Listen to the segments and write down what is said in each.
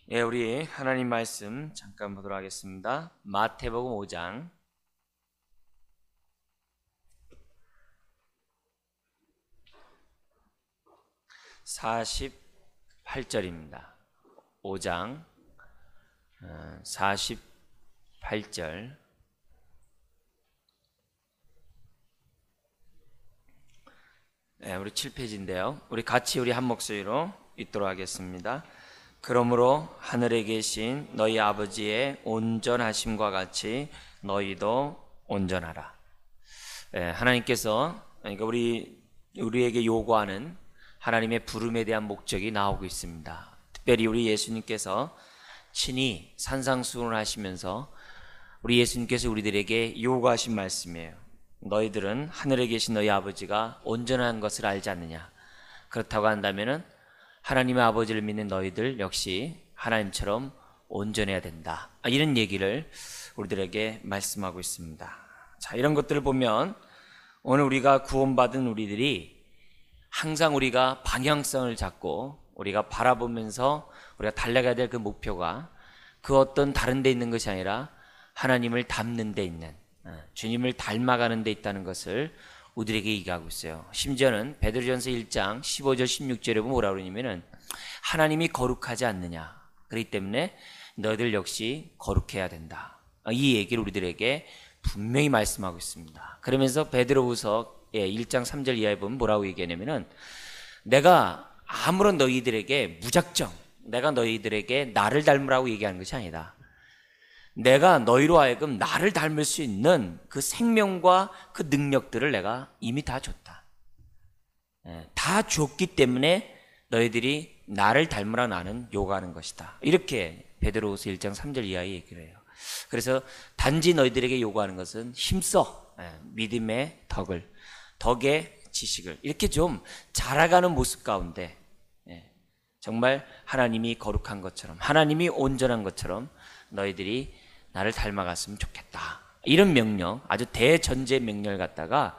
예, 우리 하나님 말씀 잠깐 보도록 하겠습니다. 마태복음 5장 48절입니다. 5장 48절. 우리 7페이지인데요. 우리 같이 우리 한 목소리로 읽도록 하겠습니다. 그러므로 하늘에 계신 너희 아버지의 온전하심과 같이 너희도 온전하라. 하나님께서 그러니까 우리에게 요구하는 하나님의 부름에 대한 목적이 나오고 있습니다. 특별히 우리 예수님께서 친히 산상수훈을 하시면서 우리 예수님께서 우리들에게 요구하신 말씀이에요. 너희들은 하늘에 계신 너희 아버지가 온전한 것을 알지 않느냐. 그렇다고 한다면은 하나님의 아버지를 믿는 너희들 역시 하나님처럼 온전해야 된다. 이런 얘기를 우리들에게 말씀하고 있습니다. 자, 이런 것들을 보면 오늘 우리가 구원받은 우리들이 항상 우리가 방향성을 잡고 우리가 바라보면서 우리가 달려가야 될 그 목표가 그 어떤 다른 데 있는 것이 아니라 하나님을 닮는 데 있는, 주님을 닮아가는 데 있다는 것을 우리에게 얘기하고 있어요. 심지어는 베드로전서 1장 15절 16절에 보면 뭐라고 그러냐면은 하나님이 거룩하지 않느냐. 그렇기 때문에 너희들 역시 거룩해야 된다. 이 얘기를 우리들에게 분명히 말씀하고 있습니다. 그러면서 베드로후서 1장 3절 이하에 보면 뭐라고 얘기하냐면은 내가 아무런 너희들에게 무작정 내가 너희들에게 나를 닮으라고 얘기하는 것이 아니다. 내가 너희로 하여금 나를 닮을 수 있는 그 생명과 그 능력들을 내가 이미 다 줬다. 다 줬기 때문에 너희들이 나를 닮으라 나는 요구하는 것이다. 이렇게 베드로후서 1장 3절 이하에 얘기를 해요. 그래서 단지 너희들에게 요구하는 것은 힘써 믿음의 덕의 지식을 이렇게 좀 자라가는 모습 가운데 정말 하나님이 거룩한 것처럼 하나님이 온전한 것처럼 너희들이 나를 닮아갔으면 좋겠다. 이런 명령, 아주 대전제 명령을 갖다가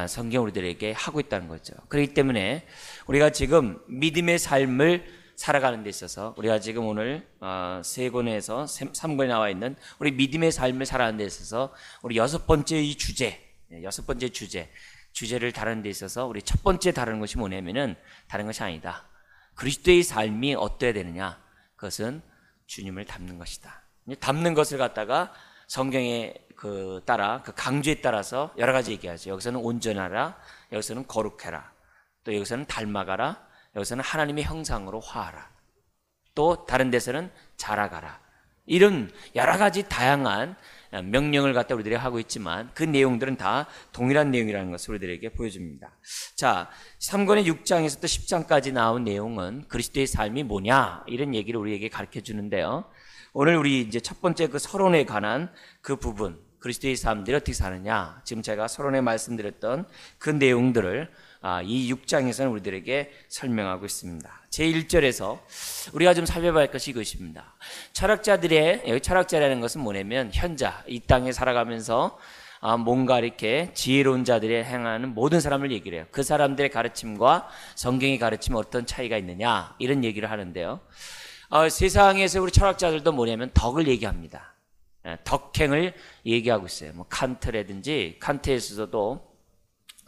성경 우리들에게 하고 있다는 거죠. 그렇기 때문에 우리가 지금 믿음의 삶을 살아가는 데 있어서 우리가 지금 오늘 세 권에서 3권에 나와 있는 우리 믿음의 삶을 살아가는 데 있어서 우리 여섯 번째 주제를 다루는 데 있어서 우리 첫 번째 다루는 것이 뭐냐면은 다른 것이 아니다. 그리스도의 삶이 어때야 되느냐? 그것은 주님을 닮는 것이다. 닮는 것을 갖다가 성경에 그 강조에 따라서 여러 가지 얘기하죠. 여기서는 온전하라, 여기서는 거룩해라, 또 여기서는 닮아가라, 여기서는 하나님의 형상으로 화하라, 또 다른 데서는 자라가라. 이런 여러 가지 다양한 명령을 갖다 우리들이 하고 있지만 그 내용들은 다 동일한 내용이라는 것을 우리들에게 보여줍니다. 자, 3권의 6장에서부터 10장까지 나온 내용은 그리스도의 삶이 뭐냐 이런 얘기를 우리에게 가르쳐 주는데요. 오늘 우리 이제 첫 번째 그 서론에 관한 그 부분, 그리스도의 삶들이 어떻게 사느냐, 지금 제가 서론에 말씀드렸던 그 내용들을 이 6장에서는 우리들에게 설명하고 있습니다. 제1절에서 우리가 좀 살펴봐야 할 것이 이것입니다. 여기 철학자라는 것은 뭐냐면 현자, 이 땅에 살아가면서 뭔가 이렇게 지혜로운 자들이 행하는 모든 사람을 얘기를 해요. 그 사람들의 가르침과 성경의 가르침에 어떤 차이가 있느냐 이런 얘기를 하는데요. 세상에서 우리 철학자들도 뭐냐면 덕을 얘기합니다. 덕행을 얘기하고 있어요. 뭐 칸트에서도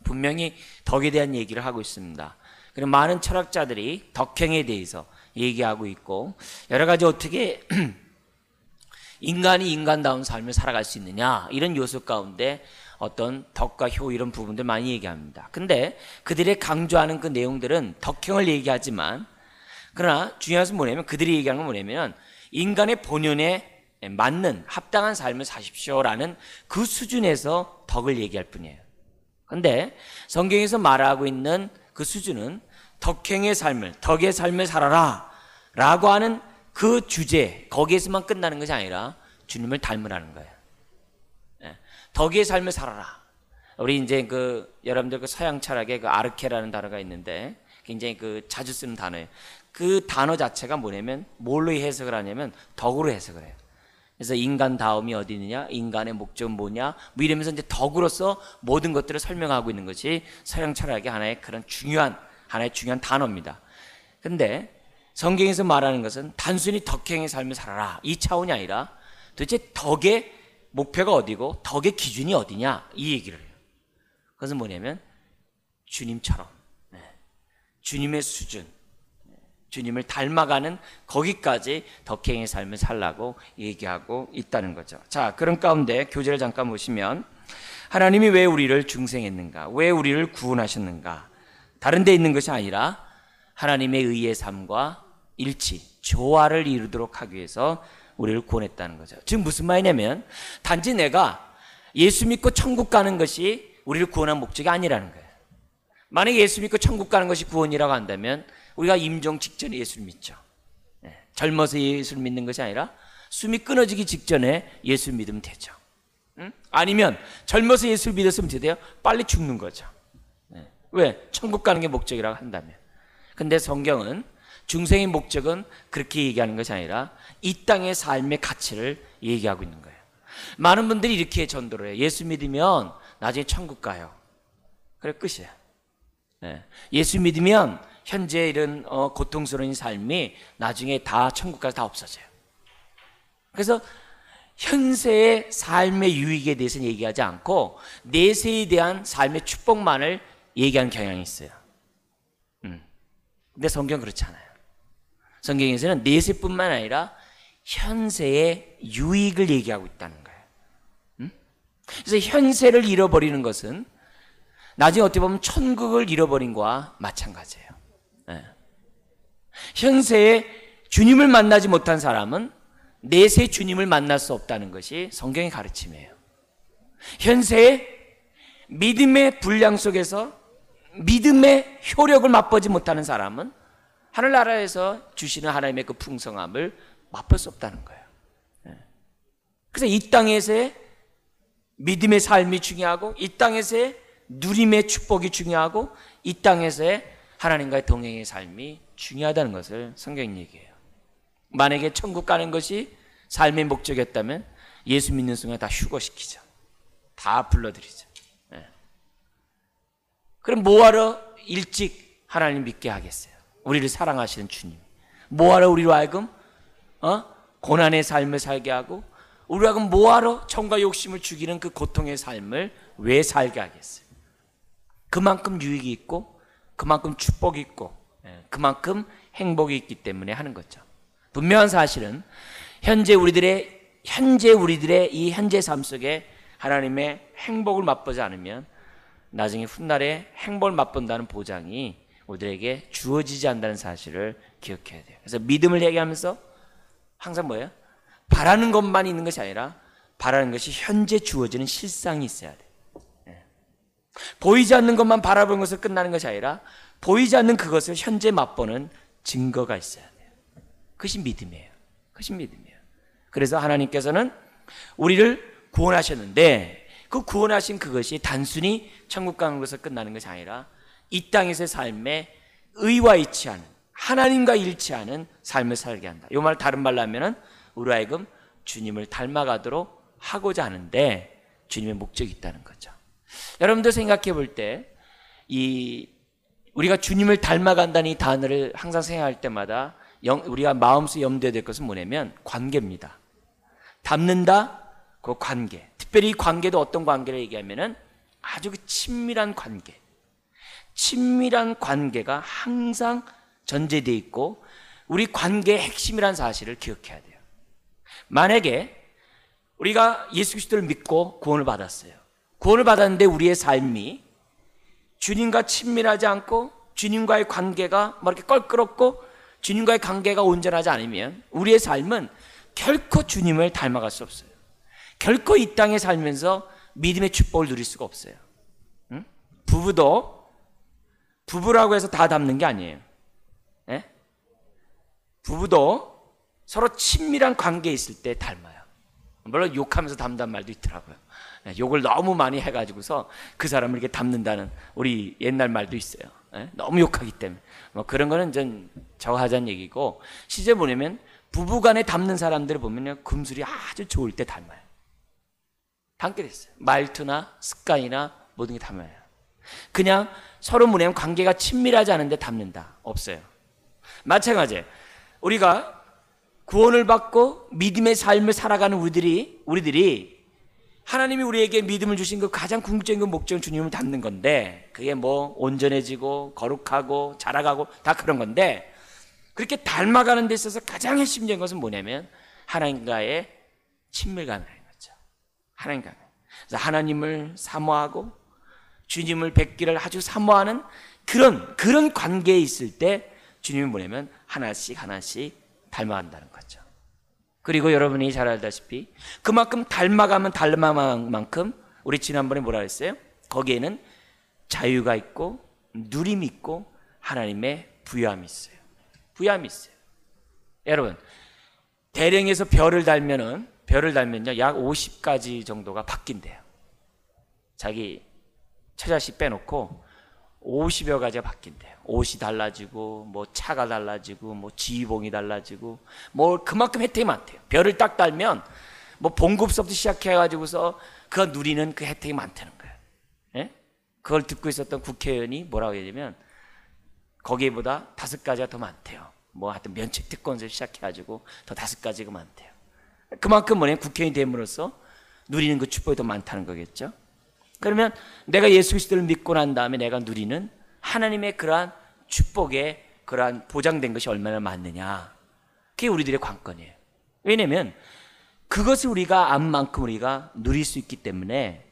분명히 덕에 대한 얘기를 하고 있습니다. 그리고 많은 철학자들이 덕행에 대해서 얘기하고 있고 여러 가지 어떻게 인간이 인간다운 삶을 살아갈 수 있느냐 이런 요소 가운데 어떤 덕과 효 이런 부분들 많이 얘기합니다. 근데 그들이 강조하는 그 내용들은 덕행을 얘기하지만 그러나 중요한 것은 뭐냐면 그들이 얘기하는 건 뭐냐면 인간의 본연에 맞는 합당한 삶을 사십시오라는 그 수준에서 덕을 얘기할 뿐이에요. 그런데 성경에서 말하고 있는 그 수준은 덕의 삶을 살아라 라고 하는 그 주제 거기에서만 끝나는 것이 아니라 주님을 닮으라는 거예요. 덕의 삶을 살아라. 우리 이제 여러분들 그 서양 철학에 그 아르케라는 단어가 있는데 굉장히 자주 쓰는 단어예요. 그 단어 자체가 뭐냐면 뭘로 해석을 하냐면 덕으로 해석을 해요. 그래서 인간다움이 어디 있느냐, 인간의 목적은 뭐냐, 뭐 이러면서 이제 덕으로서 모든 것들을 설명하고 있는 것이 서양 철학의 하나의 중요한 단어입니다. 근데 성경에서 말하는 것은 단순히 덕행의 삶을 살아라 이 차원이 아니라 도대체 덕의 목표가 어디고 덕의 기준이 어디냐 이 얘기를 해요. 그것은 뭐냐면 주님처럼 주님의 수준, 주님을 닮아가는 거기까지 덕행의 삶을 살라고 얘기하고 있다는 거죠. 자, 그런 가운데 교제를 잠깐 보시면 하나님이 왜 우리를 중생했는가? 왜 우리를 구원하셨는가? 다른 데 있는 것이 아니라 하나님의 의의 삶과 일치, 조화를 이루도록 하기 위해서 우리를 구원했다는 거죠. 즉 무슨 말이냐면 단지 내가 예수 믿고 천국 가는 것이 우리를 구원한 목적이 아니라는 거예요. 만약에 예수 믿고 천국 가는 것이 구원이라고 한다면 우리가 임종 직전에 예수를 믿죠. 젊어서 예수를 믿는 것이 아니라 숨이 끊어지기 직전에 예수를 믿으면 되죠. 아니면 젊어서 예수를 믿었으면 어떻게 돼요? 빨리 죽는 거죠. 왜? 천국 가는 게 목적이라고 한다면. 근데 성경은 중생의 목적은 그렇게 얘기하는 것이 아니라 이 땅의 삶의 가치를 얘기하고 있는 거예요. 많은 분들이 이렇게 전도를 해요. 예수 믿으면 나중에 천국 가요. 그래 끝이야. 예수 믿으면 현재 이런 고통스러운 삶이 나중에 다 천국 가서 다 없어져요. 그래서 현세의 삶의 유익에 대해서는 얘기하지 않고 내세에 대한 삶의 축복만을 얘기하는 경향이 있어요. 근데 성경은 그렇지 않아요. 성경에서는 내세뿐만 아니라 현세의 유익을 얘기하고 있다는 거예요. 그래서 현세를 잃어버리는 것은 나중에 어떻게 보면 천국을 잃어버린 거와 마찬가지예요. 현세에 주님을 만나지 못한 사람은 내세 주님을 만날 수 없다는 것이 성경의 가르침이에요. 현세에 믿음의 분량 속에서 믿음의 효력을 맛보지 못하는 사람은 하늘나라에서 주시는 하나님의 그 풍성함을 맛볼 수 없다는 거예요. 그래서 이 땅에서의 믿음의 삶이 중요하고 이 땅에서의 누림의 축복이 중요하고 이 땅에서의 하나님과의 동행의 삶이 중요하다는 것을 성경이 얘기해요. 만약에 천국 가는 것이 삶의 목적이었다면 예수 믿는 순간 다 휴거시키죠. 다 불러들이죠. 그럼 뭐하러 일찍 하나님 믿게 하겠어요? 우리를 사랑하시는 주님. 뭐하러 우리로 하여금 고난의 삶을 살게 하고 우리로 하여금 뭐하러 정과 욕심을 죽이는 그 고통의 삶을 왜 살게 하겠어요? 그만큼 유익이 있고 그만큼 축복이 있고 그만큼 행복이 있기 때문에 하는 거죠. 분명한 사실은 현재 우리들의 이 현재 삶 속에 하나님의 행복을 맛보지 않으면 나중에 훗날에 행복을 맛본다는 보장이 우리들에게 주어지지 않는다는 사실을 기억해야 돼요. 그래서 믿음을 얘기하면서 항상 뭐예요? 바라는 것만 있는 것이 아니라 바라는 것이 현재 주어지는 실상이 있어야 돼요. 보이지 않는 것만 바라보는 것을 끝나는 것이 아니라 보이지 않는 그것을 현재 맛보는 증거가 있어야 돼요. 그것이 믿음이에요. 그것이 믿음이에요. 그래서 하나님께서는 우리를 구원하셨는데 그 구원하신 그것이 단순히 천국 가는 것을 끝나는 것이 아니라 이 땅에서의 삶에 의와 일치하는 하나님과 일치하는 삶을 살게 한다. 이 말 다른 말로 하면은 우리 하여금 주님을 닮아가도록 하고자 하는데 주님의 목적이 있다는 거죠. 여러분들 생각해 볼 때 우리가 주님을 닮아간다는 이 단어를 항상 생각할 때마다 우리가 마음속에 염두에 될 것은 뭐냐면 관계입니다. 닮는다, 그 관계. 특별히 이 관계도 어떤 관계를 얘기하면은 아주 그 친밀한 관계. 친밀한 관계가 항상 전제되어 있고 우리 관계의 핵심이라는 사실을 기억해야 돼요. 만약에 우리가 예수 그리스도를 믿고 구원을 받았어요. 구원을 받았는데 우리의 삶이 주님과 친밀하지 않고 주님과의 관계가 뭐 이렇게 껄끄럽고 주님과의 관계가 온전하지 않으면 우리의 삶은 결코 주님을 닮아갈 수 없어요. 결코 이 땅에 살면서 믿음의 축복을 누릴 수가 없어요. 부부도 부부라고 해서 다 닮는 게 아니에요. 부부도 서로 친밀한 관계에 있을 때 닮아요. 물론 욕하면서 닮는다는 말도 있더라고요. 욕을 너무 많이 해가지고서 그 사람을 이렇게 닮는다는 우리 옛날 말도 있어요. 너무 욕하기 때문에. 뭐 그런 거는 전 저하자는 얘기고 실제 뭐냐면 부부간에 닮는 사람들을 보면요 금술이 아주 좋을 때 닮아요. 닮게 됐어요. 말투나 습관이나 모든 게 닮아요. 그냥 서로 뭐냐면 관계가 친밀하지 않은데 닮는다. 없어요. 마찬가지예요. 우리가 구원을 받고 믿음의 삶을 살아가는 우리들이 하나님이 우리에게 믿음을 주신 그 가장 궁극적인 그 목적은 주님을 닮는 건데, 그게 뭐 온전해지고 거룩하고 자라가고 다 그런 건데, 그렇게 닮아가는 데 있어서 가장 핵심적인 것은 뭐냐면 하나님과의 친밀감이라는 거죠. 하나님과. 그래서 하나님을 사모하고 주님을 뵙기를 아주 사모하는 그런 관계에 있을 때 주님은 뭐냐면 하나씩 닮아간다는 거죠. 그리고 여러분이 잘 알다시피 그만큼 닮아가면 닮아간 만큼, 우리 지난번에 뭐라 했어요? 거기에는 자유가 있고 누림이 있고 하나님의 부요함이 있어요. 부요함이 있어요. 여러분, 대령에서 별을 달면요 약 50가지 정도가 바뀐대요. 자기 처자식 빼놓고 50여 가지가 바뀐대요. 옷이 달라지고 뭐 차가 달라지고 뭐 지휘봉이 달라지고 뭐 그만큼 혜택이 많대요. 별을 딱 달면 뭐 봉급서부터 시작해가지고서 그가 누리는 그 혜택이 많다는 거예요. 예? 그걸 듣고 있었던 국회의원이 뭐라고 얘기하냐면 거기보다 5가지가 더 많대요. 뭐 하여튼 면책 특권에서 시작해가지고 더 5가지가 많대요. 그만큼 뭐냐면 국회의원이 됨으로써 누리는 그 축복이 더 많다는 거겠죠. 그러면 내가 예수 그리스도를 믿고 난 다음에 내가 누리는 하나님의 그러한 축복에 그러한 보장된 것이 얼마나 많느냐, 그게 우리들의 관건이에요. 왜냐하면 그것을 우리가 안 만큼 우리가 누릴 수 있기 때문에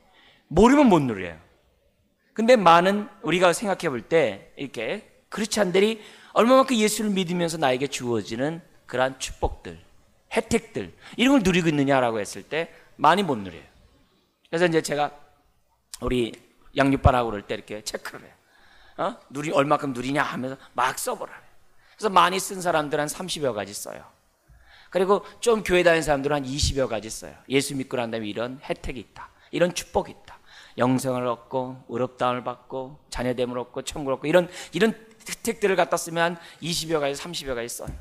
모르면 못 누려요. 근데 많은 우리가 생각해 볼 때 이렇게 크리스찬들이 얼마만큼 예수를 믿으면서 나에게 주어지는 그러한 축복들, 혜택들 이런 걸 누리고 있느냐라고 했을 때 많이 못 누려요. 그래서 이제 제가 우리 양육반하고 그럴 때 이렇게 체크를 해요. 얼마큼 누리냐 하면서 막 써보라. 그래서 많이 쓴 사람들 한 30여 가지 써요. 그리고 좀 교회 다니는 사람들은 한 20여 가지 써요. 예수 믿고 난 다음에 이런 혜택이 있다, 이런 축복이 있다, 영생을 얻고 의롭다움을 받고 자녀됨을 얻고 천국을 얻고 이런 혜택들을 갖다 쓰면 한 20여 가지 30여 가지 써요.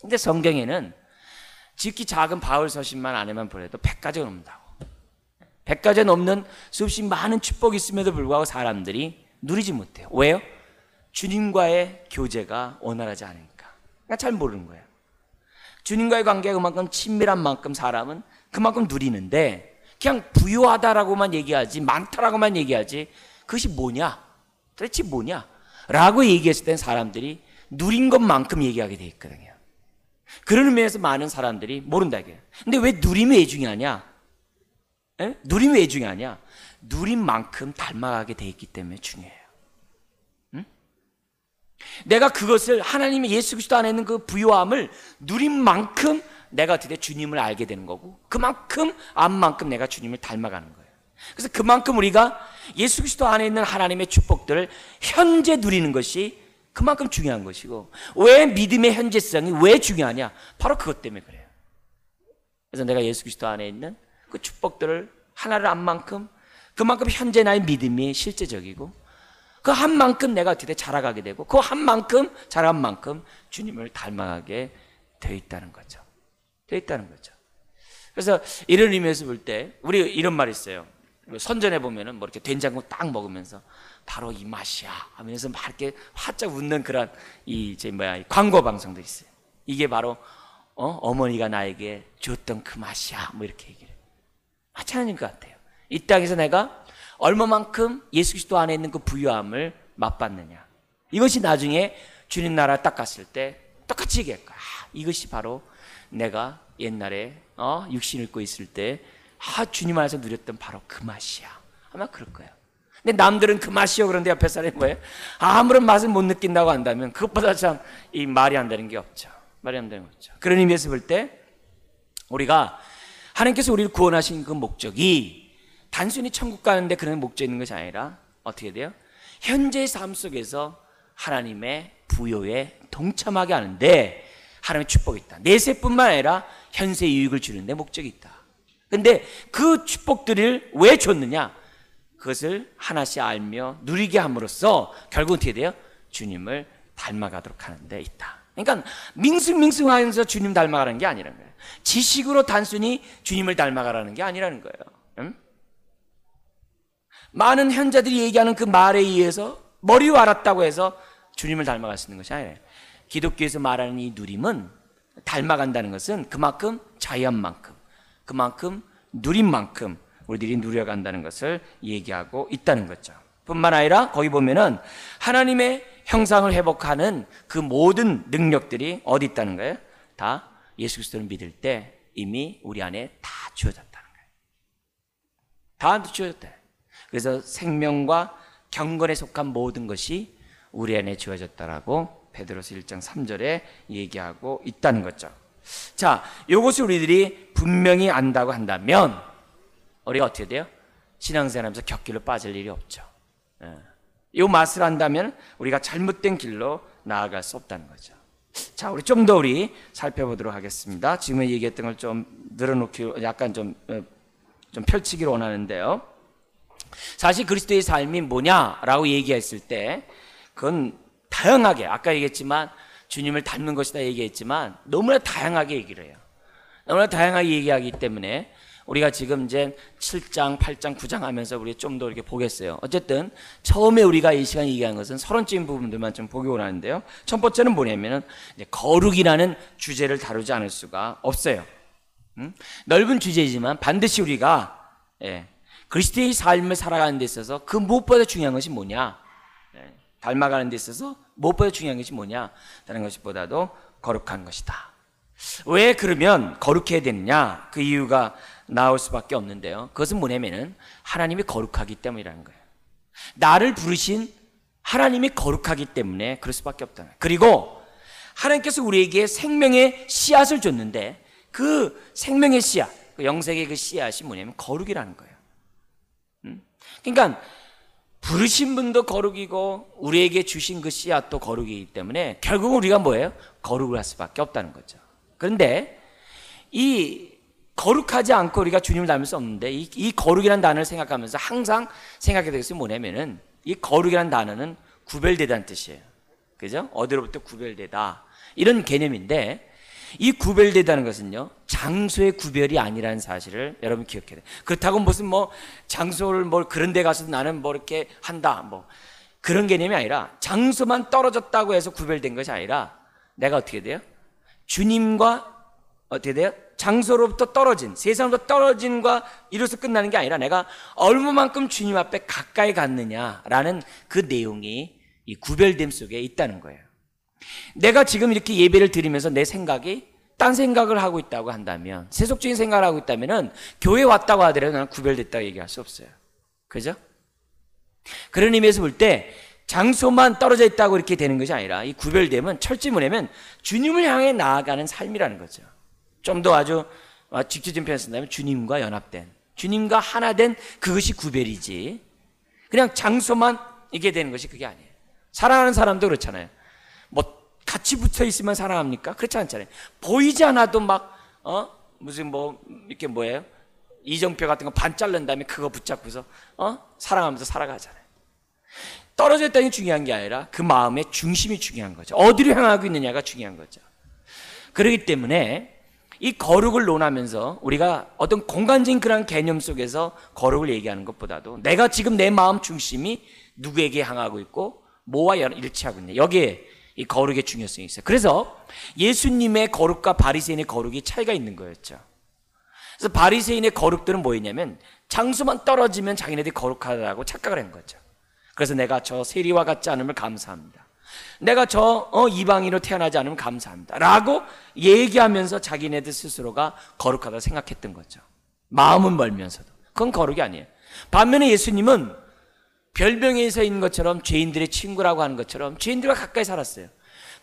근데 성경에는 지극히 작은 바울 서신만 안에만 보래도 100가지가 넘는다고. 100가지가 넘는 수없이 많은 축복이 있음에도 불구하고 사람들이 누리지 못해요. 왜요? 주님과의 교제가 원활하지 않으니까. 그러니까 잘 모르는 거예요. 주님과의 관계가 그만큼 친밀한 만큼 사람은 그만큼 누리는데, 그냥 부유하다라고만 얘기하지, 많다라고만 얘기하지, 그것이 뭐냐? 도대체 뭐냐? 라고 얘기했을 땐 사람들이 누린 것만큼 얘기하게 돼 있거든요. 그런 의미에서 많은 사람들이 모른다 이게. 근데 왜 누림이 왜 중요하냐? 에? 누림이 왜 중요하냐? 누린 만큼 닮아가게 돼 있기 때문에 중요해요. 응? 내가 그것을 하나님의 예수 그리스도 안에 있는 그 부요함을 누린 만큼 내가 어떻게 주님을 알게 되는 거고, 그만큼 안 만큼 내가 주님을 닮아가는 거예요. 그래서 그만큼 우리가 예수 그리스도 안에 있는 하나님의 축복들을 현재 누리는 것이 그만큼 중요한 것이고, 왜 믿음의 현재성이 왜 중요하냐? 바로 그것 때문에 그래요. 그래서 내가 예수 그리스도 안에 있는 그 축복들을 하나를 안 만큼 그만큼 현재 나의 믿음이 실제적이고, 그 한 만큼 내가 어떻게 자라가게 되고, 그 한 만큼 자란 만큼 주님을 닮아가게 되어 있다는 거죠. 되어 있다는 거죠. 그래서 이런 의미에서 볼 때 우리 이런 말이 있어요. 선전에 보면은 뭐 이렇게 된장국 딱 먹으면서 바로 이 맛이야 하면서 막 이렇게 활짝 웃는 그런 이 광고 방송도 있어요. 이게 바로 어머니가 나에게 줬던 그 맛이야, 뭐 이렇게 얘기를 해요. 마찬가지인 것 같아요. 이 땅에서 내가 얼마만큼 예수 그리스도 안에 있는 그 부유함을 맛봤느냐, 이것이 나중에 주님 나라 딱 갔을 때 똑같이 얘기할 거야. 이것이 바로 내가 옛날에 육신 입고 있을 때 주님 안에서 누렸던 바로 그 맛이야, 아마 그럴 거예요. 근데 남들은 그 맛이요 그런데 옆에 사람이 뭐예요? 아무런 맛을 못 느낀다고 한다면 그것보다 참 이 말이 안 되는 게 없죠. 말이 안 되는 게 없죠. 그런 의미에서 볼 때 우리가 하나님께서 우리를 구원하신 그 목적이 단순히 천국 가는데 그런 목적이 있는 것이 아니라 어떻게 돼요? 현재의 삶 속에서 하나님의 부요에 동참하게 하는데 하나님의 축복이 있다. 내세뿐만 아니라 현세 유익을 주는데 목적이 있다. 근데 그 축복들을 왜 줬느냐? 그것을 하나씩 알며 누리게 함으로써 결국 어떻게 돼요? 주님을 닮아가도록 하는 데 있다. 그러니까 밍숭밍숭하면서 주님 닮아가는 게 아니라는 거예요. 지식으로 단순히 주님을 닮아가라는 게 아니라는 거예요. 응? 많은 현자들이 얘기하는 그 말에 의해서 머리로 알았다고 해서 주님을 닮아갈 수 있는 것이 아니에요. 기독교에서 말하는 이 누림은, 닮아간다는 것은 그만큼 자유한 만큼, 그만큼 누린 만큼 우리들이 누려간다는 것을 얘기하고 있다는 거죠. 뿐만 아니라 거기 보면은 하나님의 형상을 회복하는 그 모든 능력들이 어디 있다는 거예요? 다 예수 그리스도를 믿을 때 이미 우리 안에 다 주어졌다는 거예요. 다 주어졌다. 그래서 생명과 경건에 속한 모든 것이 우리 안에 주어졌다라고 베드로서 1장 3절에 얘기하고 있다는 거죠. 자, 이것을 우리들이 분명히 안다고 한다면 우리가 어떻게 돼요? 신앙생활하면서 곁길로 빠질 일이 없죠. 이 맛을 안다면 우리가 잘못된 길로 나아갈 수 없다는 거죠. 자, 우리 좀 더 우리 살펴보도록 하겠습니다. 지금 얘기했던 걸 좀 늘어놓기, 약간 좀 펼치기를 원하는데요. 사실 그리스도의 삶이 뭐냐라고 얘기했을 때 그건 다양하게, 아까 얘기했지만 주님을 닮는 것이다 얘기했지만 너무나 다양하게 얘기를 해요. 너무나 다양하게 얘기하기 때문에 우리가 지금 이제 7장, 8장, 9장 하면서 우리 좀 더 이렇게 보겠어요. 어쨌든 처음에 우리가 이 시간 얘기한 것은 서론적인 부분들만 좀 보기 원하는데요. 첫 번째는 뭐냐면은 이제 거룩이라는 주제를 다루지 않을 수가 없어요. 넓은 주제이지만 반드시 우리가 그리스도의 삶을 살아가는 데 있어서 그 무엇보다 중요한 것이 뭐냐? 닮아가는 데 있어서 무엇보다 중요한 것이 뭐냐? 다른 것보다도 거룩한 것이다. 왜 그러면 거룩해야 되느냐? 그 이유가 나올 수밖에 없는데요. 그것은 뭐냐면은 하나님이 거룩하기 때문이라는 거예요. 나를 부르신 하나님이 거룩하기 때문에 그럴 수밖에 없다는 거예요. 그리고 하나님께서 우리에게 생명의 씨앗을 줬는데 그 생명의 씨앗, 그 영생의 그 씨앗이 뭐냐면 거룩이라는 거예요. 그러니까 부르신 분도 거룩이고 우리에게 주신 그 씨앗도 거룩이기 때문에 결국은 우리가 뭐예요? 거룩을 할 수밖에 없다는 거죠. 그런데 이 거룩하지 않고 우리가 주님을 닮을 수 없는데 이 거룩이라는 단어를 생각하면서 항상 생각해야 될 것이 뭐냐면은 이 거룩이라는 단어는 구별되다는 뜻이에요. 그죠? 어디로부터 구별되다 이런 개념인데 이 구별되다는 것은요 장소의 구별이 아니라는 사실을 여러분 기억해야 돼요. 그렇다고 무슨 뭐 장소를 뭐 그런 데 가서 나는 뭐 이렇게 한다 뭐 그런 개념이 아니라 장소만 떨어졌다고 해서 구별된 것이 아니라 내가 어떻게 돼요? 주님과 어떻게 돼요? 장소로부터 떨어진, 세상으로부터 떨어진과 이로써 끝나는 게 아니라 내가 얼마만큼 주님 앞에 가까이 갔느냐라는 그 내용이 이 구별됨 속에 있다는 거예요. 내가 지금 이렇게 예배를 드리면서 내 생각이 딴 생각을 하고 있다고 한다면, 세속적인 생각을 하고 있다면은 교회 왔다고 하더라도 나는 구별됐다고 얘기할 수 없어요. 그죠? 그런 의미에서 볼 때 장소만 떨어져 있다고 이렇게 되는 것이 아니라 이 구별됨은 철저히 뭐냐면 주님을 향해 나아가는 삶이라는 거죠. 좀 더 아주 직접적인 표현을 쓴다면 주님과 연합된, 주님과 하나 된 그것이 구별이지 그냥 장소만 이게 되는 것이 그게 아니에요. 사랑하는 사람도 그렇잖아요. 뭐 같이 붙어 있으면 사랑합니까? 그렇지 않잖아요. 보이지 않아도 막 무슨 뭐 이렇게 뭐예요? 이정표 같은 거 반 자른 다음에 그거 붙잡고서 사랑하면서 살아가잖아요. 떨어져 있다는 게 중요한 게 아니라 그 마음의 중심이 중요한 거죠. 어디로 향하고 있느냐가 중요한 거죠. 그렇기 때문에 이 거룩을 논하면서 우리가 어떤 공간적인 그런 개념 속에서 거룩을 얘기하는 것보다도 내가 지금 내 마음 중심이 누구에게 향하고 있고 뭐와 일치하고 있냐, 여기에 이 거룩의 중요성이 있어요. 그래서 예수님의 거룩과 바리새인의 거룩이 차이가 있는 거였죠. 그래서 바리새인의 거룩들은 뭐였냐면 장소만 떨어지면 자기네들이 거룩하다고 착각을 한 거죠. 그래서 내가 저 세리와 같지 않음을 감사합니다. 내가 저 이방인으로 태어나지 않으면 감사합니다 라고 얘기하면서 자기네들 스스로가 거룩하다고 생각했던 거죠. 마음은 멀면서도. 그건 거룩이 아니에요. 반면에 예수님은 별명에서 있는 것처럼 죄인들의 친구라고 하는 것처럼 죄인들과 가까이 살았어요.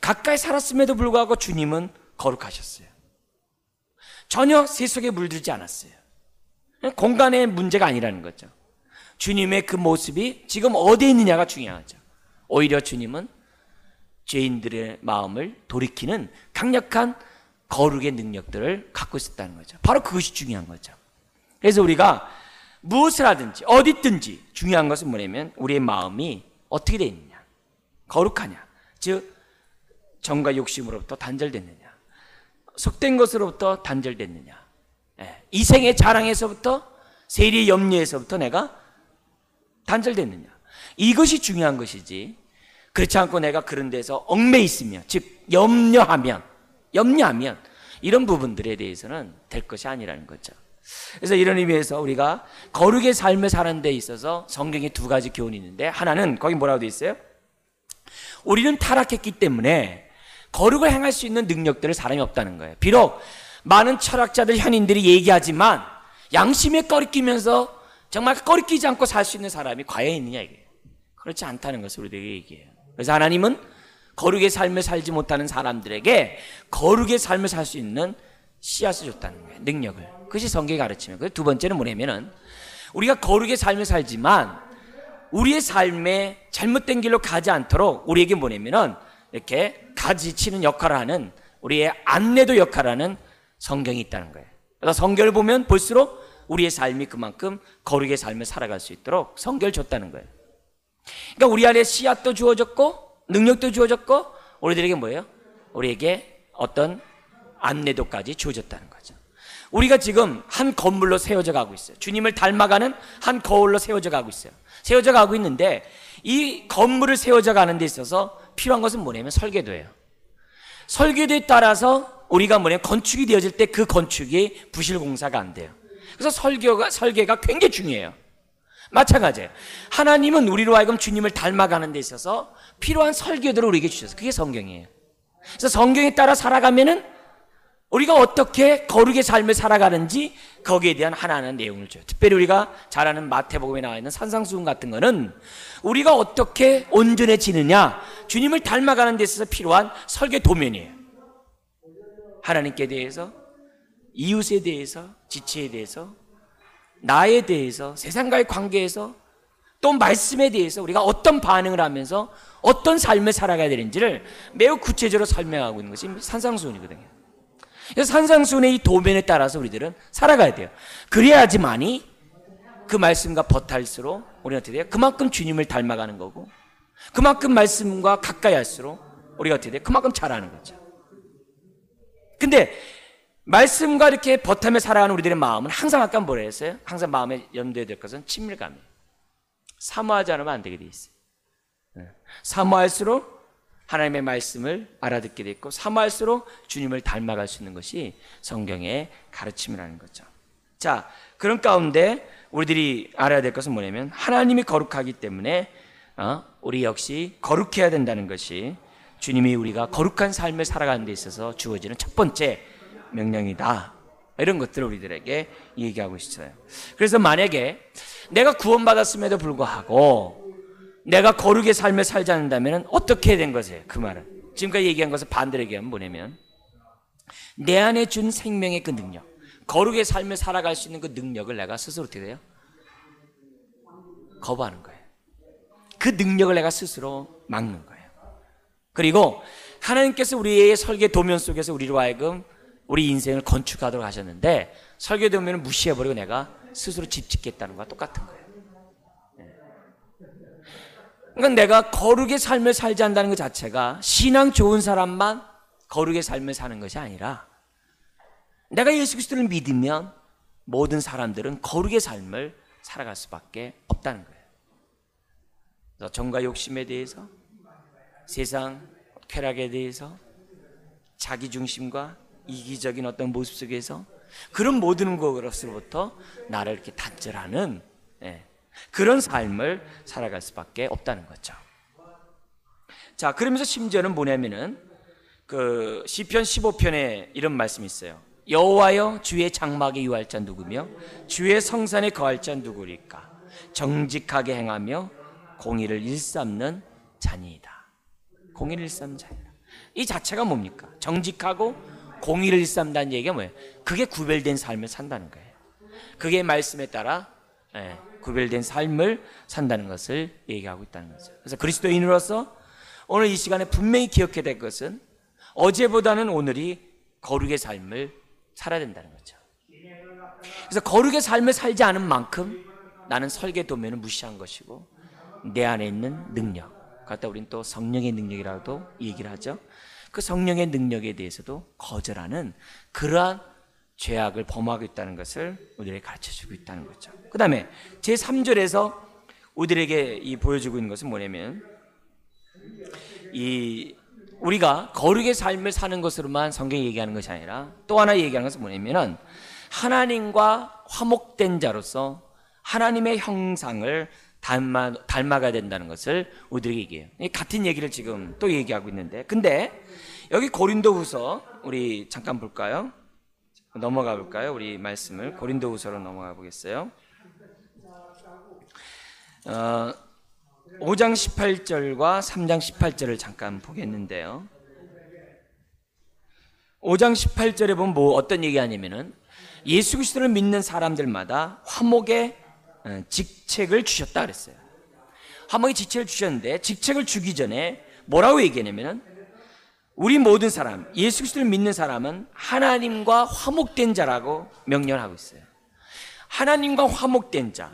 가까이 살았음에도 불구하고 주님은 거룩하셨어요. 전혀 세속에 물들지 않았어요. 공간의 문제가 아니라는 거죠. 주님의 그 모습이 지금 어디에 있느냐가 중요하죠. 오히려 주님은 죄인들의 마음을 돌이키는 강력한 거룩의 능력들을 갖고 있었다는 거죠. 바로 그것이 중요한 거죠. 그래서 우리가 무엇을 하든지 어디 있든지 중요한 것은 뭐냐면 우리의 마음이 어떻게 되어 있느냐, 거룩하냐, 즉 정과 욕심으로부터 단절됐느냐, 속된 것으로부터 단절됐느냐, 이생의 자랑에서부터 세리의 염려에서부터 내가 단절됐느냐, 이것이 중요한 것이지 그렇지 않고 내가 그런 데서 얽매 있으면, 즉 염려하면 이런 부분들에 대해서는 될 것이 아니라는 거죠. 그래서 이런 의미에서 우리가 거룩의 삶을 사는 데 있어서 성경에 두 가지 교훈이 있는데, 하나는 거기 뭐라고 되어 있어요? 우리는 타락했기 때문에 거룩을 행할 수 있는 능력들을 사람이 없다는 거예요. 비록 많은 철학자들, 현인들이 얘기하지만 양심에 꺼리끼면서 정말 꺼리끼지 않고 살 수 있는 사람이 과연 있느냐, 이게 그렇지 않다는 것을 우리에게 얘기해요. 그래서 하나님은 거룩의 삶을 살지 못하는 사람들에게 거룩의 삶을 살 수 있는 씨앗을 줬다는 거예요. 능력을. 그것이 성경이 가르치면. 두 번째는 뭐냐면은, 우리가 거룩의 삶을 살지만 우리의 삶에 잘못된 길로 가지 않도록 우리에게 뭐냐면은 이렇게 가지치는 역할을 하는, 우리의 안내도 역할을 하는 성경이 있다는 거예요. 그래서 성경을 보면 볼수록 우리의 삶이 그만큼 거룩의 삶을 살아갈 수 있도록 성경을 줬다는 거예요. 그러니까 우리 안에 씨앗도 주어졌고 능력도 주어졌고 우리들에게 뭐예요? 우리에게 어떤 안내도까지 주어졌다는 거죠. 우리가 지금 한 건물로 세워져 가고 있어요. 주님을 닮아가는 한 거울로 세워져 가고 있어요. 세워져 가고 있는데, 이 건물을 세워져 가는 데 있어서 필요한 것은 뭐냐면 설계도예요. 설계도에 따라서 우리가 뭐냐면 건축이 되어질 때 그 건축이 부실공사가 안 돼요. 그래서 설계가 굉장히 중요해요. 마찬가지예요. 하나님은 우리로 하여금 주님을 닮아가는 데 있어서 필요한 설계도를 우리에게 주셔서, 그게 성경이에요. 그래서 성경에 따라 살아가면은 우리가 어떻게 거룩의 삶을 살아가는지 거기에 대한 하나하나 내용을 줘요. 특별히 우리가 잘 아는 마태복음에 나와 있는 산상수훈 같은 거는 우리가 어떻게 온전해지느냐, 주님을 닮아가는 데 있어서 필요한 설계 도면이에요. 하나님께 대해서, 이웃에 대해서, 지체에 대해서, 나에 대해서, 세상과의 관계에서, 또 말씀에 대해서 우리가 어떤 반응을 하면서 어떤 삶을 살아가야 되는지를 매우 구체적으로 설명하고 있는 것이 산상수훈이거든요. 그래서 산상수훈의 이 도면에 따라서 우리들은 살아가야 돼요. 그래야지만이 그 말씀과 버탈수록 우리가 어떻게 돼요? 그만큼 주님을 닮아가는 거고, 그만큼 말씀과 가까이 할수록 우리가 어떻게 돼요? 그만큼 잘하는 거죠. 근데 말씀과 이렇게 버타며 살아가는 우리들의 마음은 항상 아까 뭐라 했어요? 항상 마음에 염두에 될 것은 친밀감이에요. 사모하지 않으면 안 되게 돼 있어요. 사모할수록 하나님의 말씀을 알아듣게 돼 있고, 사모할수록 주님을 닮아갈 수 있는 것이 성경의 가르침이라는 거죠. 자, 그런 가운데 우리들이 알아야 될 것은 뭐냐면, 하나님이 거룩하기 때문에 우리 역시 거룩해야 된다는 것이 주님이 우리가 거룩한 삶을 살아가는 데 있어서 주어지는 첫 번째 명령이다. 이런 것들을 우리들에게 얘기하고 있어요. 그래서 만약에 내가 구원받았음에도 불구하고 내가 거룩의 삶을 살지 않는다면 어떻게 해야 된 것이에요? 그 말은 지금까지 얘기한 것을 반대로 얘기하면 뭐냐면, 내 안에 준 생명의 그 능력, 거룩의 삶을 살아갈 수 있는 그 능력을 내가 스스로 어떻게 돼요? 거부하는 거예요. 그 능력을 내가 스스로 막는 거예요. 그리고 하나님께서 우리의 설계 도면 속에서 우리로 하여금 우리 인생을 건축하도록 하셨는데, 설계 도면을 무시해버리고 내가 스스로 집 짓겠다는 거와 똑같은 거예요. 그러니까 내가 거룩의 삶을 살지 않는다는 것 자체가 신앙 좋은 사람만 거룩의 삶을 사는 것이 아니라, 내가 예수 그리스도를 믿으면 모든 사람들은 거룩의 삶을 살아갈 수밖에 없다는 거예요. 그래서 정과 욕심에 대해서, 세상 쾌락에 대해서, 자기 중심과 이기적인 어떤 모습 속에서 그런 모든 것으로부터 나를 이렇게 단절하는 그런 삶을 살아갈 수밖에 없다는 거죠. 자, 그러면서 심지어는 뭐냐면은 그 시편 15편에 이런 말씀이 있어요. 여호와여, 주의 장막에 유할 자 누구며 주의 성산에 거할 자 누구리까? 정직하게 행하며 공의를 일삼는 자니이다. 공의를 일삼는 자니이다. 이 자체가 뭡니까? 정직하고 공의를 일삼다는 얘기가 뭐예요? 그게 구별된 삶을 산다는 거예요. 그게 말씀에 따라 구별된 삶을 산다는 것을 얘기하고 있다는 거죠. 그래서 그리스도인으로서 오늘 이 시간에 분명히 기억해야 될 것은, 어제보다는 오늘이 거룩의 삶을 살아야 된다는 거죠. 그래서 거룩의 삶을 살지 않은 만큼 나는 설계 도면을 무시한 것이고, 내 안에 있는 능력, 갖다 우리는 또 성령의 능력이라고도 얘기를 하죠. 그 성령의 능력에 대해서도 거절하는 그러한 죄악을 범하고 있다는 것을 우리에게 가르쳐주고 있다는 거죠. 그 다음에 제3절에서 우리들에게 보여주고 있는 것은 뭐냐면, 우리가 거룩의 삶을 사는 것으로만 성경이 얘기하는 것이 아니라 또 하나 얘기하는 것은 뭐냐면은 하나님과 화목된 자로서 하나님의 형상을 닮아가야 된다는 것을 우리들에게 얘기해요. 같은 얘기를 지금 또 얘기하고 있는데, 근데 여기 고린도후서 우리 잠깐 볼까요? 넘어가 볼까요? 우리 말씀을 고린도후서로 넘어가 보겠어요. 5장 18절과 3장 18절을 잠깐 보겠는데요. 5장 18절에 보면 어떤 얘기하냐면은 예수 그리스도를 믿는 사람들마다 화목의 직책을 주셨다 그랬어요. 화목의 직책을 주셨는데 직책을 주기 전에 뭐라고 얘기하냐면은 우리 모든 사람, 예수 그리스도를 믿는 사람은 하나님과 화목된 자라고 명령을 하고 있어요. 하나님과 화목된 자,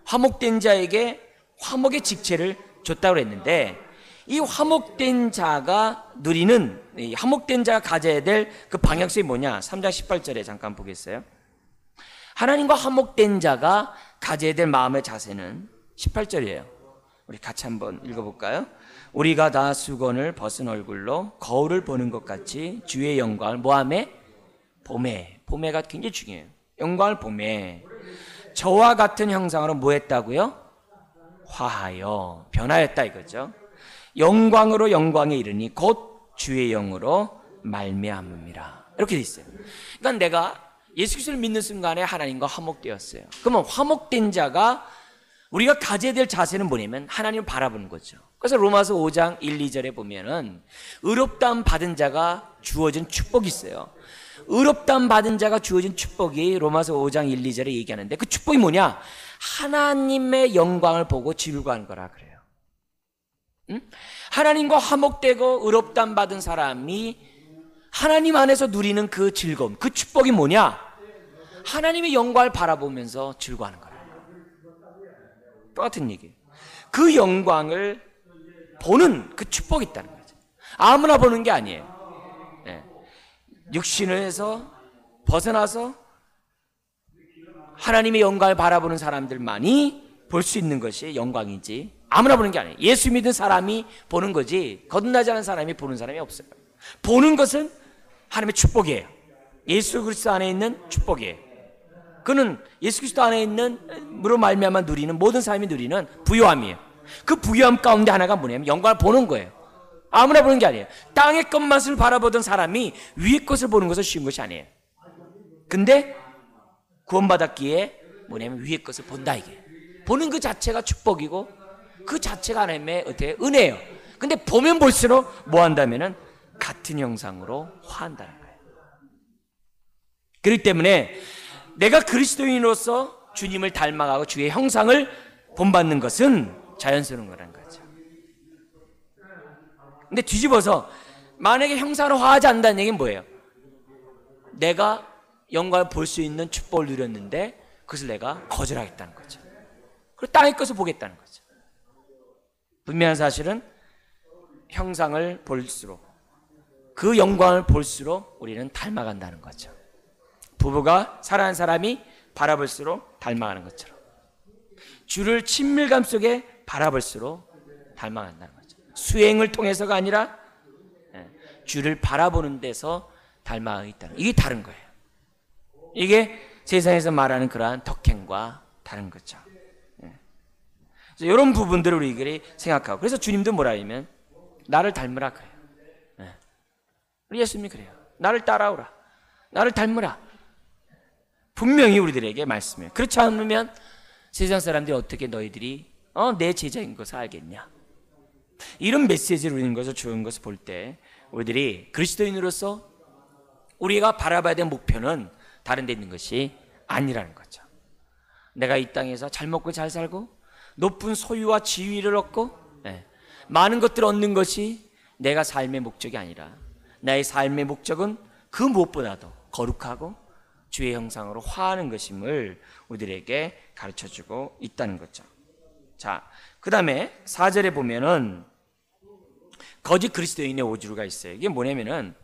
화목된 자에게 화목의 직책을 줬다고 했는데 이 화목된 자가 누리는, 화목된 자가 가져야 될 그 방향성이 뭐냐? 3장 18절에 잠깐 보겠어요. 하나님과 화목된 자가 가져야 될 마음의 자세는 18절이에요. 우리 같이 한번 읽어볼까요? 우리가 다 수건을 벗은 얼굴로 거울을 보는 것 같이 주의 영광을 뭐하매? 봄에가 굉장히 중요해요. 영광을 봄에 저와 같은 형상으로 뭐 했다고요? 화하여 변하였다 이거죠. 영광으로 영광에 이르니 곧 주의 영으로 말미암음이라. 이렇게 돼 있어요. 그러니까 내가 예수 그리스도를 믿는 순간에 하나님과 화목되었어요. 그러면 화목된 자가 우리가 가져야 될 자세는 뭐냐면 하나님을 바라보는 거죠. 그래서 로마서 5장 1, 2절에 보면은 의롭다함 받은 자가 주어진 축복이 있어요. 의롭다함 받은 자가 주어진 축복이 로마서 5장 1, 2절에 얘기하는데 그 축복이 뭐냐? 하나님의 영광을 보고 즐거워하는 거라 그래요. 응? 하나님과 화목되고 의롭다함 받은 사람이 하나님 안에서 누리는 그 즐거움, 그 축복이 뭐냐? 하나님의 영광을 바라보면서 즐거워하는 거예요. 똑같은 얘기예요. 그 영광을 보는 그 축복이 있다는 거죠. 아무나 보는 게 아니에요. 네. 육신에서 벗어나서 하나님의 영광을 바라보는 사람들만이 볼 수 있는 것이 영광이지 아무나 보는 게 아니에요. 예수 믿은 사람이 보는 거지 거듭나지 않은 사람이 보는 사람이 없어요. 보는 것은 하나님의 축복이에요. 예수 그리스도 안에 있는 축복이에요. 그는 예수 그리스도 안에 있는 무로 말미암아 누리는 모든 사람이 누리는 부요함이에요. 그 부요함 가운데 하나가 뭐냐면 영광을 보는 거예요. 아무나 보는 게 아니에요. 땅의 것만을 바라보던 사람이 위의 것을 보는 것은 쉬운 것이 아니에요. 근데 구원받았기에 뭐냐면 위의 것을 본다 이게. 보는 그 자체가 축복이고 그 자체가 하나님의 어떻게 은혜예요. 근데 보면 볼수록 뭐 한다면은 같은 형상으로 화한다는 거예요. 그렇기 때문에 내가 그리스도인으로서 주님을 닮아가고 주의 형상을 본받는 것은 자연스러운 거라는 거죠. 근데 뒤집어서 만약에 형상으로 화하지 않는다는 얘기는 뭐예요? 내가 영광을 볼 수 있는 축복을 누렸는데 그것을 내가 거절하겠다는 거죠. 그리고 땅의 것을 보겠다는 거죠. 분명한 사실은 형상을 볼수록 그 영광을 볼수록 우리는 닮아간다는 거죠. 부부가 사랑하는 사람이 바라볼수록 닮아가는 것처럼 주를 친밀감 속에 바라볼수록 닮아간다는 거죠. 수행을 통해서가 아니라 주를 바라보는 데서 닮아가 있다는 이게 다른 거예요. 이게 세상에서 말하는 그러한 덕행과 다른 거죠. 이런 부분들을 우리들이 생각하고 그래서 주님도 뭐라 하면 나를 닮으라 그래요. 우리 예수님이 그래요. 나를 따라오라. 나를 닮으라. 분명히 우리들에게 말씀해요. 그렇지 않으면 세상 사람들이 어떻게 너희들이 내 제자인 것을 알겠냐. 이런 메시지를 우리는 것을 주는 것을 볼 때 우리들이 그리스도인으로서 우리가 바라봐야 될 목표는 다른 데 있는 것이 아니라는 거죠. 내가 이 땅에서 잘 먹고 잘 살고 높은 소유와 지위를 얻고 많은 것들을 얻는 것이 내가 삶의 목적이 아니라 나의 삶의 목적은 그 무엇보다도 거룩하고 주의 형상으로 화하는 것임을 우리들에게 가르쳐주고 있다는 거죠. 자, 그 다음에 4절에 보면은 거짓 그리스도인의 오주루가 있어요. 이게 뭐냐면은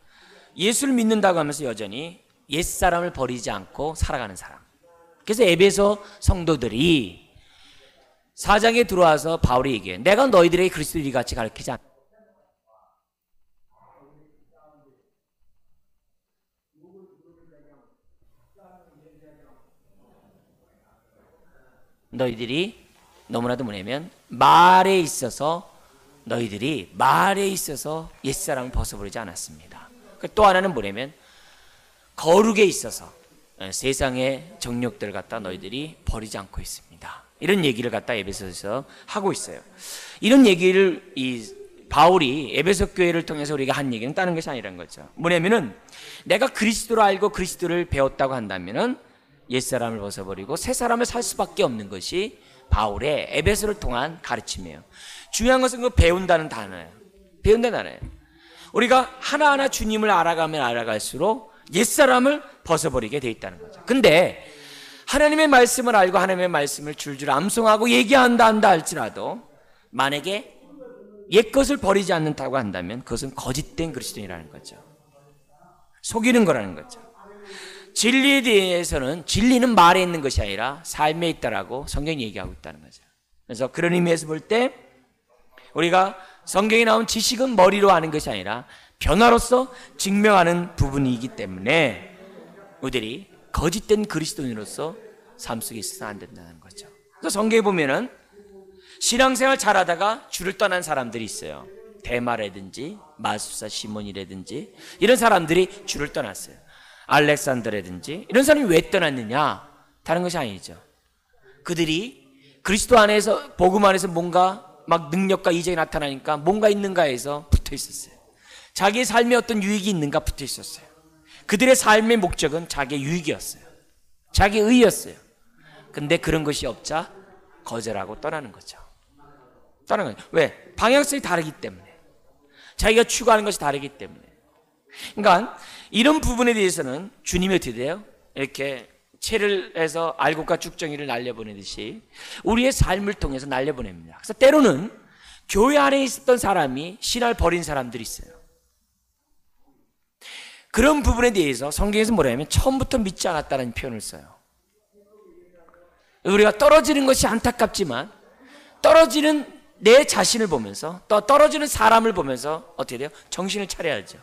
예수를 믿는다고 하면서 여전히 옛사람을 버리지 않고 살아가는 사람. 그래서 에베소 성도들이 4장에 들어와서 바울이 얘기해요. 내가 너희들에게 그리스도인이 같이 가르치지 않아. 너희들이 너무나도 뭐냐면 말에 있어서 옛사람을 벗어버리지 않았습니다. 또 하나는 뭐냐면 거룩에 있어서 세상의 정욕들을 갖다 너희들이 버리지 않고 있습니다. 이런 얘기를 갖다 에베소서에서 하고 있어요. 이런 얘기를 바울이 에베소 교회를 통해서 우리가 한 얘기는 다른 것이 아니라는 거죠. 뭐냐면은 내가 그리스도를 알고 그리스도를 배웠다고 한다면은 옛사람을 벗어버리고 새 사람을 살 수밖에 없는 것이 바울의 에베소를 통한 가르침이에요. 중요한 것은 그 배운다는 단어예요. 배운다는 단어예요. 우리가 하나하나 주님을 알아가면 알아갈수록 옛사람을 벗어버리게 돼 있다는 거죠. 근데 하나님의 말씀을 알고 하나님의 말씀을 줄줄 암송하고 얘기한다 할지라도 만약에 옛것을 버리지 않는다고 한다면 그것은 거짓된 그리스도인이라는 거죠. 속이는 거라는 거죠. 진리에 대해서는 진리는 말에 있는 것이 아니라 삶에 있다라고 성경이 얘기하고 있다는 거죠. 그래서 그런 의미에서 볼 때 우리가 성경에 나온 지식은 머리로 아는 것이 아니라 변화로서 증명하는 부분이기 때문에 우리들이 거짓된 그리스도인으로서 삶 속에 있어서는 안 된다는 거죠. 그래서 성경에 보면은 신앙생활 잘하다가 주를 떠난 사람들이 있어요. 데마라든지 마술사 시몬이라든지 이런 사람들이 주를 떠났어요. 알렉산더라든지 이런 사람이 왜 떠났느냐? 다른 것이 아니죠. 그들이 그리스도 안에서 복음 안에서 뭔가 막 능력과 이적이 나타나니까 뭔가 있는가 해서 붙어 있었어요. 자기의 삶에 어떤 유익이 있는가 붙어 있었어요. 그들의 삶의 목적은 자기의 유익이었어요. 자기의 의였어요. 근데 그런 것이 없자 거절하고 떠나는 거죠. 떠나는 거죠. 왜? 방향성이 다르기 때문에. 자기가 추구하는 것이 다르기 때문에. 그러니까 이런 부분에 대해서는 주님이 어떻게 돼요? 이렇게 채를 해서 알곡과 쭉정이를 날려보내듯이 우리의 삶을 통해서 날려보냅니다. 그래서 때로는 교회 안에 있었던 사람이 신앙을 버린 사람들이 있어요. 그런 부분에 대해서 성경에서 뭐라 하면 처음부터 믿지 않았다는 표현을 써요. 우리가 떨어지는 것이 안타깝지만 떨어지는 내 자신을 보면서 또 떨어지는 사람을 보면서 어떻게 돼요? 정신을 차려야죠.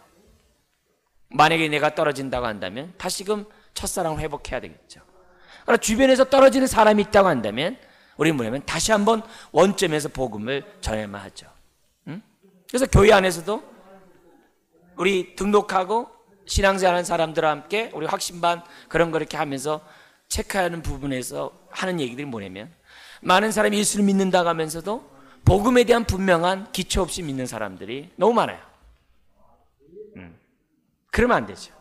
만약에 내가 떨어진다고 한다면 다시금 첫사랑을 회복해야 되겠죠. 그러나 주변에서 떨어지는 사람이 있다고 한다면 우리는 뭐냐면 다시 한번 원점에서 복음을 전해야만 하죠. 그래서 교회 안에서도 우리 등록하고 신앙생활하는 사람들과 함께 우리 확신반 그런 거 이렇게 하면서 체크하는 부분에서 하는 얘기들이 뭐냐면 많은 사람이 예수를 믿는다고 하면서도 복음에 대한 분명한 기초 없이 믿는 사람들이 너무 많아요. 그러면 안 되죠.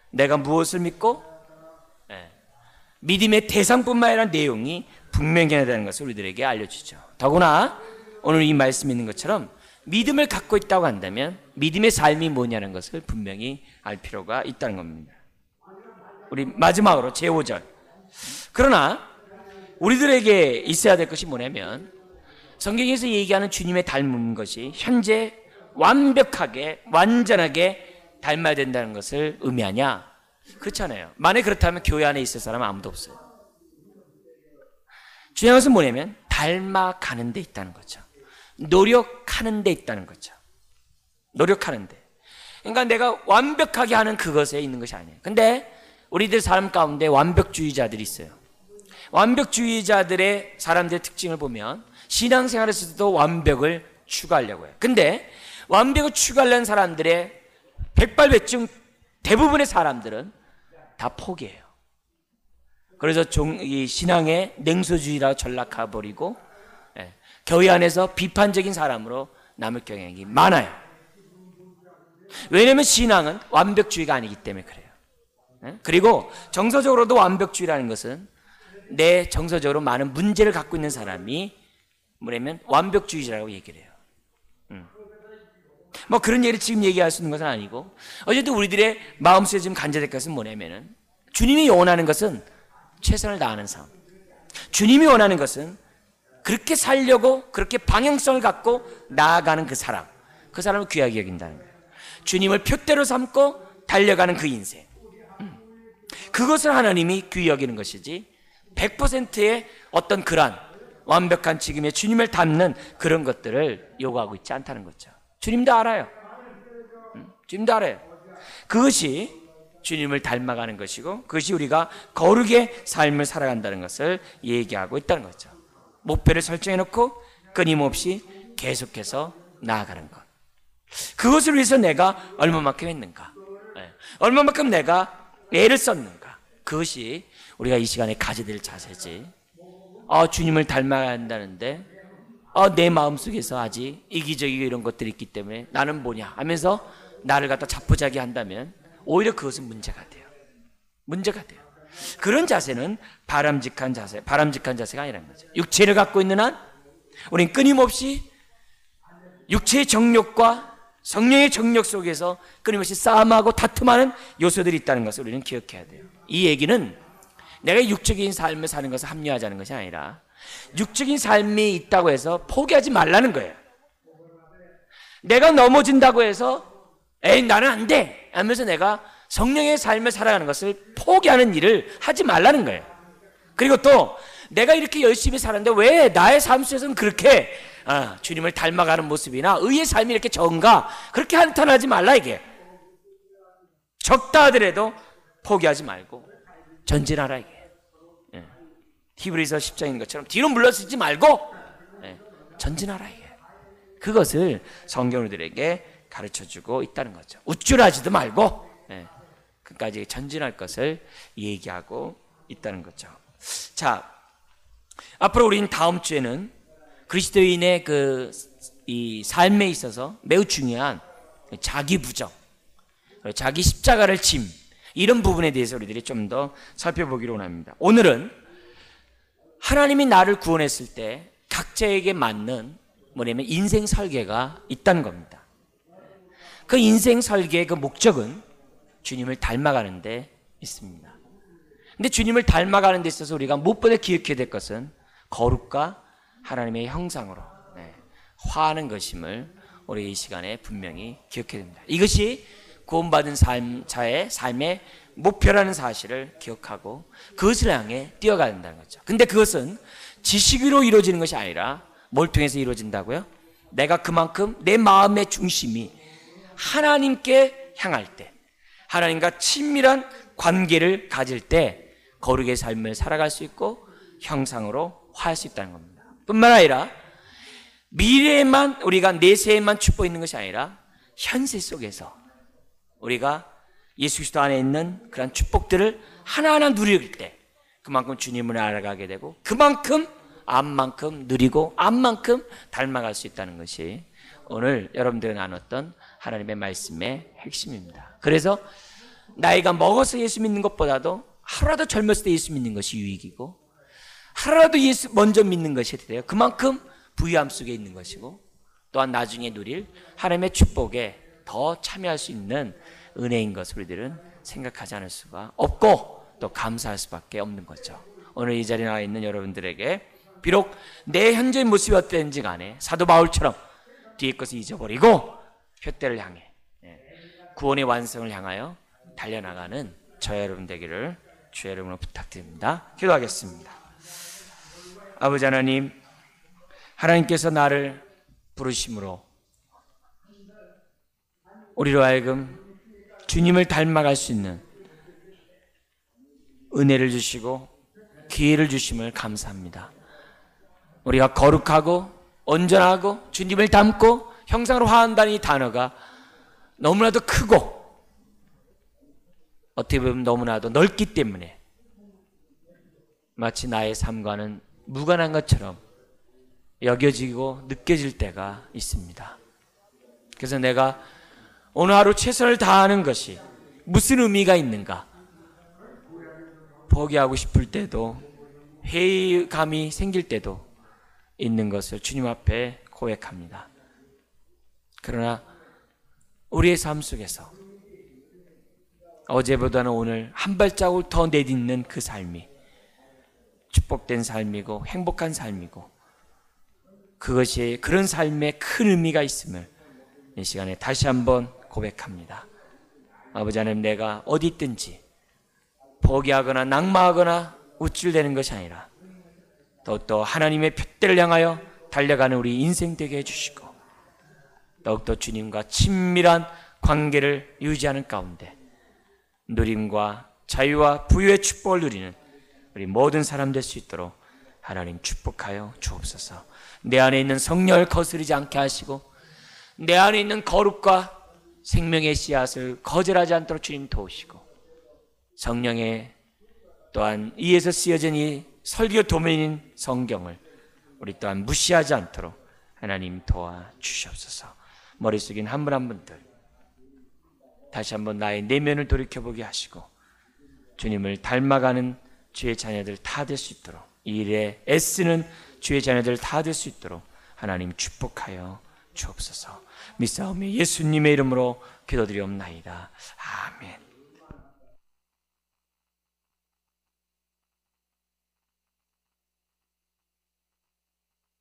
내가 무엇을 믿고 믿음의 대상뿐만 아니라 내용이 분명히 해야 되는 것을 우리들에게 알려주죠. 더구나 오늘 이 말씀이 있는 것처럼 믿음을 갖고 있다고 한다면 믿음의 삶이 뭐냐는 것을 분명히 알 필요가 있다는 겁니다. 우리 마지막으로 제5절. 그러나 우리들에게 있어야 될 것이 뭐냐면 성경에서 얘기하는 주님의 닮은 것이 현재 완벽하게 완전하게 닮아야 된다는 것을 의미하냐? 그렇잖아요. 만약 그렇다면 교회 안에 있을 사람은 아무도 없어요. 중요한 것은 뭐냐면 닮아가는 데 있다는 거죠. 노력하는 데 있다는 거죠. 노력하는 데. 그러니까 내가 완벽하게 하는 그것에 있는 것이 아니에요. 근데 우리들 삶 가운데 완벽주의자들이 있어요. 완벽주의자들의 사람들의 특징을 보면 신앙생활에서도 완벽을 추구하려고 해요. 근데 완벽을 추구하려는 사람들의 백발백중 대부분의 사람들은 다 포기해요. 그래서 이 신앙의 냉소주의라고 전락해버리고 교회 안에서 비판적인 사람으로 남을 경향이 많아요. 왜냐하면 신앙은 완벽주의가 아니기 때문에 그래요. 그리고 정서적으로도 완벽주의라는 것은 내 정서적으로 많은 문제를 갖고 있는 사람이 뭐냐면 완벽주의자라고 얘기를 해요. 뭐 그런 얘기를 지금 얘기할 수 있는 것은 아니고 어쨌든 우리들의 마음속에 지금 간절될 것은 뭐냐면은 주님이 원하는 것은 최선을 다하는 삶. 주님이 원하는 것은 그렇게 살려고 그렇게 방향성을 갖고 나아가는 그 사람. 그 사람을 귀하게 여긴다는 거예요. 주님을 표대로 삼고 달려가는 그 인생. 그것을 하나님이 귀히 여기는 것이지 100%의 어떤 그런 완벽한 지금의 주님을 닮는 그런 것들을 요구하고 있지 않다는 거죠. 주님도 알아요. 주님도 알아요. 그것이 주님을 닮아가는 것이고 그것이 우리가 거룩의 삶을 살아간다는 것을 얘기하고 있다는 거죠. 목표를 설정해놓고 끊임없이 계속해서 나아가는 것. 그것을 위해서 내가 얼마만큼 했는가, 얼마만큼 내가 애를 썼는가, 그것이 우리가 이 시간에 가져야 될 자세지. 주님을 닮아야 한다는데 내 마음속에서 아직 이기적이고 이런 것들이 있기 때문에 나는 뭐냐 하면서 나를 갖다 자포자기 한다면 오히려 그것은 문제가 돼요. 문제가 돼요. 그런 자세는 바람직한 자세가 아니라는 거죠. 육체를 갖고 있는 한 우리는 끊임없이 육체의 정욕과 성령의 정욕 속에서 끊임없이 싸움하고 다툼하는 요소들이 있다는 것을 우리는 기억해야 돼요. 이 얘기는 내가 육적인 삶을 사는 것을 합리화하자는 것이 아니라 육적인 삶이 있다고 해서 포기하지 말라는 거예요. 내가 넘어진다고 해서 나는 안 돼 하면서 내가 성령의 삶을 살아가는 것을 포기하는 일을 하지 말라는 거예요. 그리고 또 내가 이렇게 열심히 살았는데 왜 나의 삶 속에서는 그렇게 주님을 닮아가는 모습이나 의의 삶이 이렇게 적은가, 그렇게 한탄하지 말라. 이게 적다 하더라도 포기하지 말고 전진하라. 이게 히브리서 10장인 것처럼 뒤로 물러서지 말고 전진하라. 이게 그것을 성경우리들에게 가르쳐주고 있다는 거죠. 우쭐하지도 말고 끝까지 전진할 것을 얘기하고 있다는 거죠. 자, 앞으로 우리는 다음 주에는 그리스도인의 이 삶에 있어서 매우 중요한 자기 부정, 자기 십자가를 짐, 이런 부분에 대해서 우리들이 좀 더 살펴보기로 합니다. 오늘은 하나님이 나를 구원했을 때 각자에게 맞는 뭐냐면 인생 설계가 있다는 겁니다. 그 인생 설계의 그 목적은 주님을 닮아가는 데 있습니다. 근데 주님을 닮아가는 데 있어서 우리가 무엇보다 기억해야 될 것은 거룩과 하나님의 형상으로 화하는 것임을 우리 이 시간에 분명히 기억해야 됩니다. 이것이 구원받은 자의 삶의 목표라는 사실을 기억하고 그것을 향해 뛰어가야 된다는 거죠. 근데 그것은 지식으로 이루어지는 것이 아니라 뭘 통해서 이루어진다고요? 내가 그만큼 내 마음의 중심이 하나님께 향할 때, 하나님과 친밀한 관계를 가질 때 거룩의 삶을 살아갈 수 있고 형상으로 화할 수 있다는 겁니다. 뿐만 아니라 미래에만 우리가 내세에만 축복 있는 것이 아니라 현세 속에서 우리가 예수 그리스도 안에 있는 그런 축복들을 하나하나 누릴 때 그만큼 주님을 알아가게 되고 그만큼 암만큼 누리고 암만큼 닮아갈 수 있다는 것이 오늘 여러분들이 나눴던 하나님의 말씀의 핵심입니다. 그래서 나이가 먹어서 예수 믿는 것보다도 하루라도 젊었을 때 예수 믿는 것이 유익이고 하루라도 예수 먼저 믿는 것이 돼요. 그만큼 부유함 속에 있는 것이고 또한 나중에 누릴 하나님의 축복에 더 참여할 수 있는 은혜인 것을 우리들은 생각하지 않을 수가 없고 또 감사할 수밖에 없는 거죠. 오늘 이 자리에 나와 있는 여러분들에게 비록 내 현재의 모습이 어땠는지 간에 사도 바울처럼 뒤의 것을 잊어버리고 표대를 향해 구원의 완성을 향하여 달려나가는 저와 여러분 되기를 주의 이름으로 부탁드립니다. 기도하겠습니다. 아버지 하나님, 하나님께서 나를 부르심으로 우리로 하여금 주님을 닮아갈 수 있는 은혜를 주시고 기회를 주심을 감사합니다. 우리가 거룩하고 온전하고 주님을 닮고 형상으로 화한다는 이 단어가 너무나도 크고 어떻게 보면 너무나도 넓기 때문에 마치 나의 삶과는 무관한 것처럼 여겨지고 느껴질 때가 있습니다. 그래서 내가 오늘 하루 최선을 다하는 것이 무슨 의미가 있는가 포기하고 싶을 때도 회의감이 생길 때도 있는 것을 주님 앞에 고백합니다. 그러나 우리의 삶 속에서 어제보다는 오늘 한 발자국을 더 내딛는 그 삶이 축복된 삶이고 행복한 삶이고 그것이 그런 삶에 큰 의미가 있음을 이 시간에 다시 한번 고백합니다. 아버지 하나님, 내가 어디 있든지 포기하거나 낙마하거나 우쭐대는 것이 아니라 더욱더 하나님의 표대를 향하여 달려가는 우리 인생 되게 해주시고 더욱더 주님과 친밀한 관계를 유지하는 가운데 누림과 자유와 부유의 축복을 누리는 우리 모든 사람 될 수 있도록 하나님 축복하여 주옵소서. 내 안에 있는 성령을 거스르지 않게 하시고 내 안에 있는 거룩과 생명의 씨앗을 거절하지 않도록 주님 도우시고 성령의 또한 이에서 쓰여진 이 설교 도면인 성경을 우리 또한 무시하지 않도록 하나님 도와주시옵소서. 머릿속에 한 분 한 분들 다시 한번 나의 내면을 돌이켜보게 하시고 주님을 닮아가는 주의 자녀들 다 될 수 있도록 이 일에 애쓰는 주의 자녀들 다 될 수 있도록 하나님 축복하여 주옵소서. 믿사오며 예수님의 이름으로 기도드리옵나이다. 아멘.